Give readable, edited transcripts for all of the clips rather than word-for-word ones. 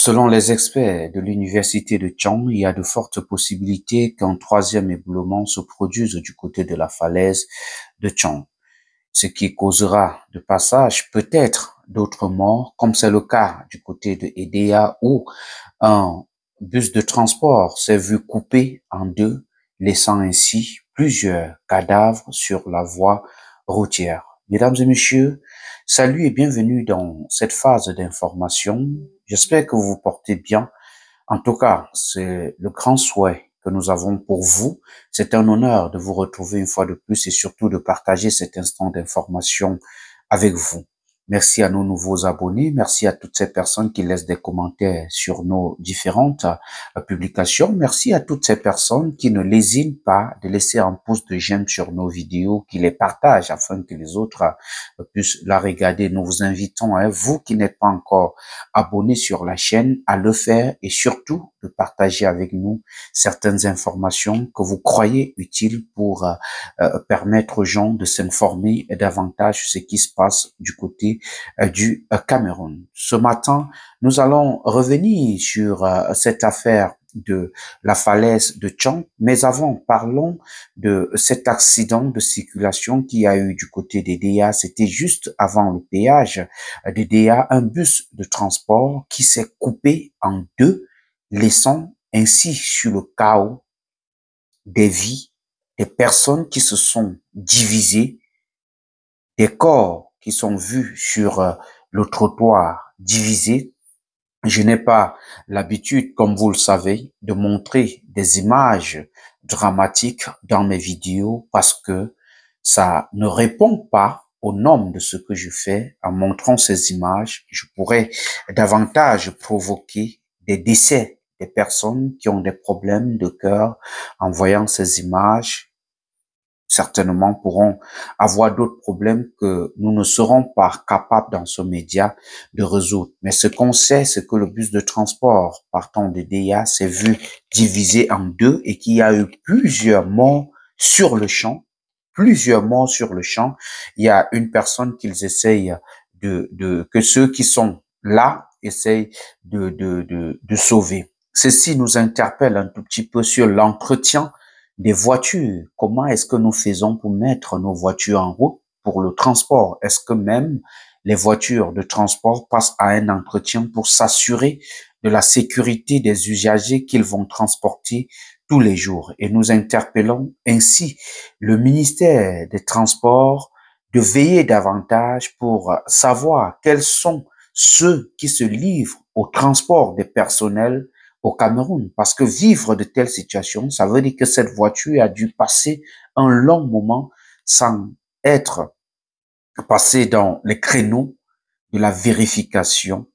Selon les experts de l'université de Chang, il y a de fortes possibilités qu'un troisième éboulement se produise du côté de la falaise de Chang, ce qui causera de passage peut-être d'autres morts, comme c'est le cas du côté de Edea où un bus de transport s'est vu coupé en deux, laissant ainsi plusieurs cadavres sur la voie routière. Mesdames et messieurs, salut et bienvenue dans cette phase d'information. J'espère que vous vous portez bien. En tout cas, c'est le grand souhait que nous avons pour vous. C'est un honneur de vous retrouver une fois de plus et surtout de partager cet instant d'information avec vous. Merci à nos nouveaux abonnés. Merci à toutes ces personnes qui laissent des commentaires sur nos différentes publications. Merci à toutes ces personnes qui ne lésinent pas de laisser un pouce de j'aime sur nos vidéos, qui les partagent afin que les autres puissent la regarder. Nous vous invitons, vous qui n'êtes pas encore abonnés sur la chaîne, à le faire et surtout de partager avec nous certaines informations que vous croyez utiles pour permettre aux gens de s'informer davantage sur ce qui se passe du côté du Cameroun. Ce matin, nous allons revenir sur cette affaire de la falaise de Chang, mais avant, parlons de cet accident de circulation qu'il y a eu du côté des DA. C'était juste avant le péage des DA, un bus de transport qui s'est coupé en deux, laissant ainsi sur le chaos des vies, des personnes qui se sont divisées, des corps qui sont vus sur le trottoir divisés. Je n'ai pas l'habitude, comme vous le savez, de montrer des images dramatiques dans mes vidéos parce que ça ne répond pas aux normes de ce que je fais. En montrant ces images, je pourrais davantage provoquer des décès des personnes qui ont des problèmes de cœur en voyant ces images. Certainement pourront avoir d'autres problèmes que nous ne serons pas capables dans ce média de résoudre. Mais ce qu'on sait, c'est que le bus de transport partant de DIA s'est vu divisé en deux et qu'il y a eu plusieurs morts sur le champ. Plusieurs morts sur le champ. Il y a une personne qu'ils essayent que ceux qui sont là essayent de sauver. Ceci nous interpelle un tout petit peu sur l'entretien des voitures. Comment est-ce que nous faisons pour mettre nos voitures en route pour le transport? Est-ce que même les voitures de transport passent à un entretien pour s'assurer de la sécurité des usagers qu'ils vont transporter tous les jours? Et nous interpellons ainsi le ministère des Transports de veiller davantage pour savoir quels sont ceux qui se livrent au transport des personnels au Cameroun, parce que vivre de telles situations, ça veut dire que cette voiture a dû passer un long moment sans être passée dans les créneaux de la vérification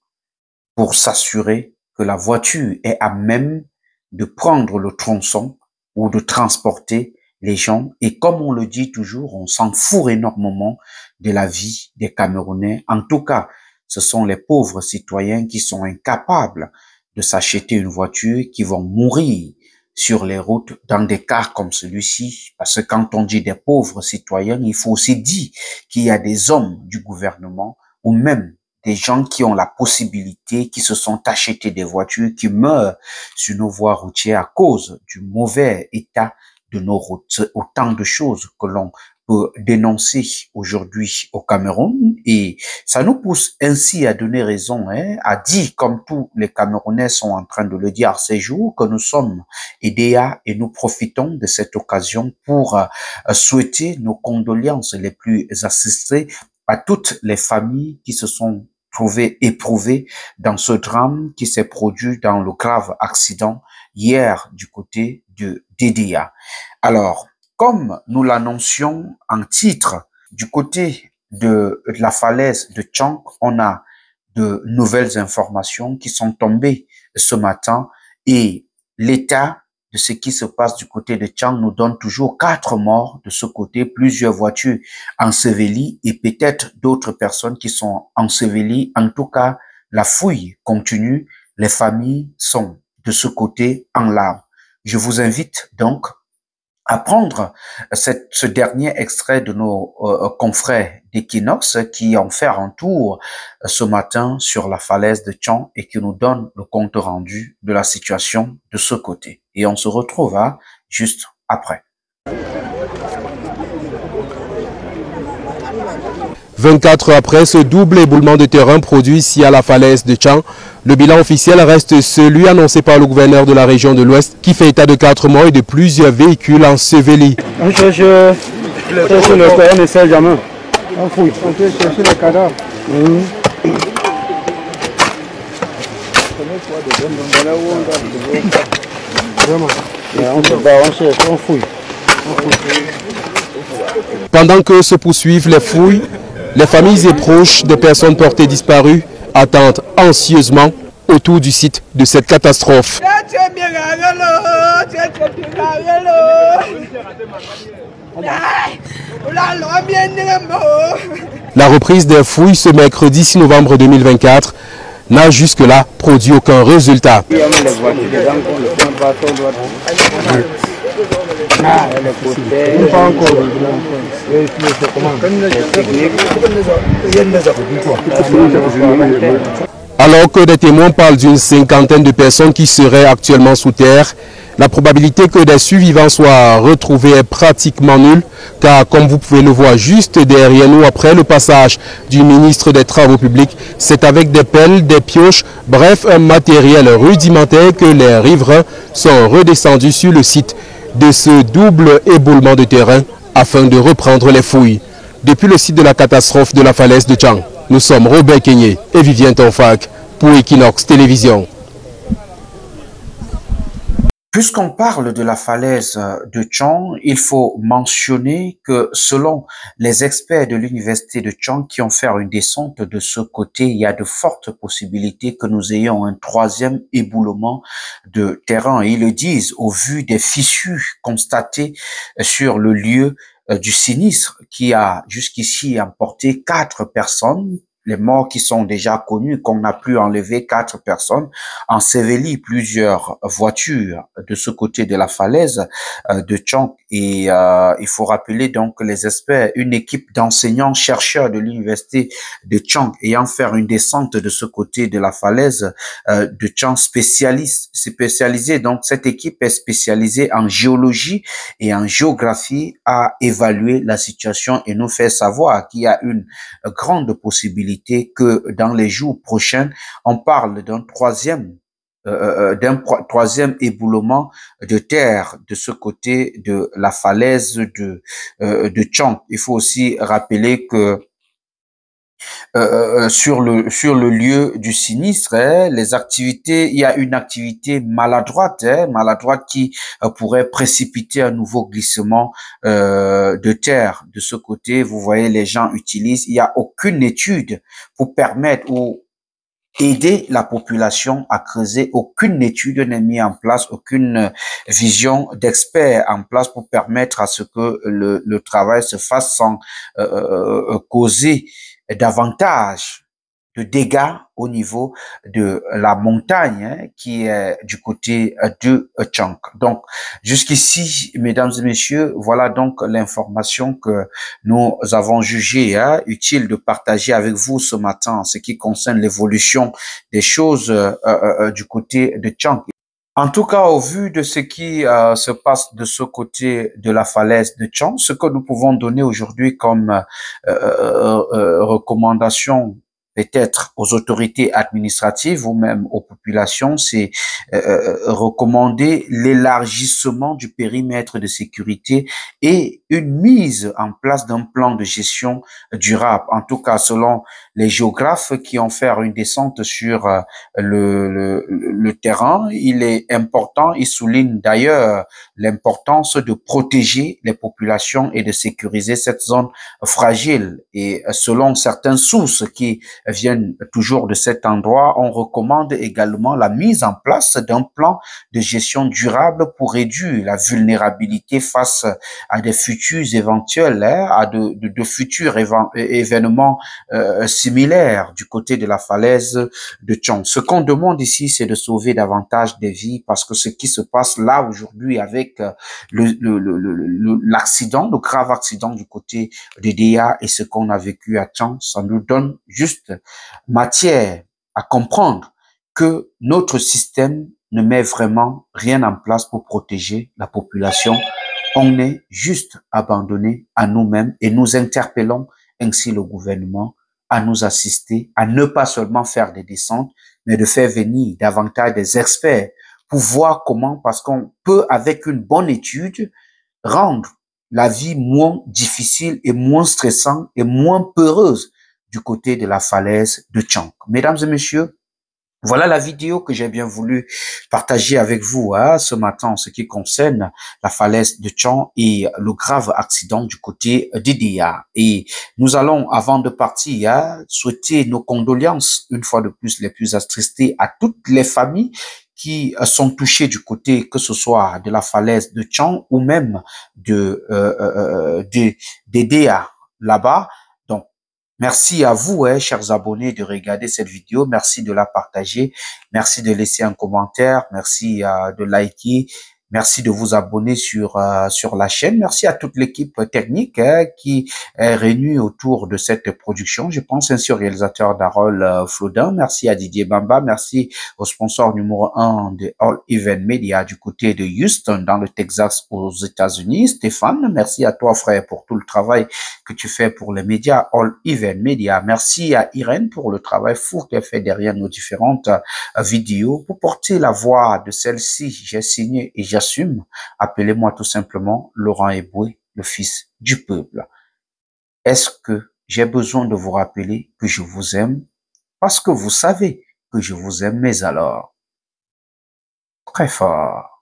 pour s'assurer que la voiture est à même de prendre le tronçon ou de transporter les gens. Et comme on le dit toujours, on s'en fout énormément de la vie des Camerounais. En tout cas, ce sont les pauvres citoyens qui sont incapables de s'acheter une voiture, qui vont mourir sur les routes dans des cas comme celui-ci. Parce que quand on dit des pauvres citoyens, il faut aussi dire qu'il y a des hommes du gouvernement ou même des gens qui ont la possibilité, qui se sont achetés des voitures, qui meurent sur nos voies routières à cause du mauvais état de nos routes. Autant de choses que l'on peut dénoncer aujourd'hui au Cameroun, et ça nous pousse ainsi à donner raison, à dire, comme tous les Camerounais sont en train de le dire ces jours, que nous sommes EDA et nous profitons de cette occasion pour souhaiter nos condoléances les plus attristées à toutes les familles qui se sont trouvées éprouvées dans ce drame qui s'est produit dans le grave accident hier du côté de DDA. Alors, comme nous l'annoncions en titre, du côté de la falaise de Chang, on a de nouvelles informations qui sont tombées ce matin et l'état de ce qui se passe du côté de Chang nous donne toujours 4 morts de ce côté, plusieurs voitures ensevelies et peut-être d'autres personnes qui sont ensevelies. En tout cas, la fouille continue. Les familles sont de ce côté en larmes. Je vous invite donc apprendre ce dernier extrait de nos confrères d'Equinox qui ont fait un tour ce matin sur la falaise de Tchon et qui nous donnent le compte rendu de la situation de ce côté. Et on se retrouve juste après. 24 heures après ce double éboulement de terrain produit ici à la falaise de Tchang, le bilan officiel reste celui annoncé par le gouverneur de la région de l'Ouest qui fait état de 4 morts et de plusieurs véhicules ensevelis. On cherche le corps, on n'essaie jamais. On fouille, on peut chercher le cadavre. On fouille. Pendant que se poursuivent les fouilles, les familles et proches des personnes portées disparues attendent anxieusement autour du site de cette catastrophe. La reprise des fouilles ce mercredi 6 novembre 2024 n'a jusque-là produit aucun résultat. Alors que des témoins parlent d'une cinquantaine de personnes qui seraient actuellement sous terre, la probabilité que des survivants soient retrouvés est pratiquement nulle, car comme vous pouvez le voir juste derrière nous après le passage du ministre des Travaux publics, c'est avec des pelles, des pioches, bref un matériel rudimentaire que les riverains sont redescendus sur le site de ce double éboulement de terrain afin de reprendre les fouilles. Depuis le site de la catastrophe de la falaise de Tchang, nous sommes Robert Kenyé et Vivien Tonfac pour Equinox Télévision. Puisqu'on parle de la falaise de Tchang, il faut mentionner que selon les experts de l'université de Tchang qui ont fait une descente de ce côté, il y a de fortes possibilités que nous ayons un troisième éboulement de terrain. Ils le disent au vu des fissures constatées sur le lieu du sinistre qui a jusqu'ici emporté 4 personnes. Les morts qui sont déjà connus, qu'on a pu enlever 4 personnes, enseveli plusieurs voitures de ce côté de la falaise de Tchang. Et il faut rappeler donc que les experts, une équipe d'enseignants chercheurs de l'université de Tchang ayant fait une descente de ce côté de la falaise de Tchang spécialisée. Donc cette équipe est spécialisée en géologie et en géographie à évaluer la situation et nous fait savoir qu'il y a une grande possibilité que dans les jours prochains, on parle d'un troisième éboulement de terre de ce côté de la falaise de Tchang. Il faut aussi rappeler que sur le lieu du sinistre, il y a une activité maladroite, maladroite qui pourrait précipiter un nouveau glissement de terre de ce côté. Vous voyez, les gens utilisent. Il n'y a aucune étude pour permettre ou aider la population à creuser. Aucune étude n'est mise en place, aucune vision d'expert en place pour permettre à ce que le travail se fasse sans causer davantage de dégâts au niveau de la montagne qui est du côté de Tchang. Donc, jusqu'ici, mesdames et messieurs, voilà donc l'information que nous avons jugé utile de partager avec vous ce matin en ce qui concerne l'évolution des choses du côté de Tchang. En tout cas, au vu de ce qui se passe de ce côté de la falaise de Tchang, ce que nous pouvons donner aujourd'hui comme recommandation peut-être aux autorités administratives ou même aux populations, c'est recommander l'élargissement du périmètre de sécurité et une mise en place d'un plan de gestion durable. En tout cas, selon les géographes qui ont fait une descente sur le terrain, il est important, ils soulignent d'ailleurs l'importance de protéger les populations et de sécuriser cette zone fragile. Et selon certaines sources qui viennent toujours de cet endroit, on recommande également la mise en place d'un plan de gestion durable pour réduire la vulnérabilité face à des futurs éventuels, à de futurs événements similaires du côté de la falaise de Tchon. Ce qu'on demande ici, c'est de sauver davantage des vies parce que ce qui se passe là aujourd'hui avec l'accident, le grave accident du côté de DEA et ce qu'on a vécu à Tchon, ça nous donne juste matière à comprendre que notre système ne met vraiment rien en place pour protéger la population. On est juste abandonné à nous-mêmes et nous interpellons ainsi le gouvernement à nous assister, à ne pas seulement faire des descentes, mais de faire venir davantage des experts pour voir comment, parce qu'on peut, avec une bonne étude, rendre la vie moins difficile et moins stressante et moins peureuse du côté de la falaise de Tchang. Mesdames et messieurs, voilà la vidéo que j'ai bien voulu partager avec vous ce matin en ce qui concerne la falaise de Tchon et le grave accident du côté d'Idéa. Et nous allons, avant de partir, souhaiter nos condoléances, une fois de plus les plus attristées, à toutes les familles qui sont touchées du côté, que ce soit de la falaise de Tchon ou même d'Idéa là-bas. Merci à vous, chers abonnés, de regarder cette vidéo. Merci de la partager. Merci de laisser un commentaire. Merci de liker. Merci de vous abonner sur la chaîne. Merci à toute l'équipe technique qui est réunie autour de cette production. Je pense ainsi au réalisateur Darol Flodin. Merci à Didier Bamba. Merci au sponsor numéro 1 de All Event Media du côté de Houston, dans le Texas, aux États-Unis. Stéphane, merci à toi, frère, pour tout le travail que tu fais pour les médias All Event Media. Merci à Irène pour le travail fou qu'elle fait derrière nos différentes vidéos pour porter la voix de celle-ci. J'ai signé et j'assume. Appelez-moi tout simplement Laurent Eboué, le fils du peuple. Est-ce que j'ai besoin de vous rappeler que je vous aime? Parce que vous savez que je vous aime, mais alors, très fort.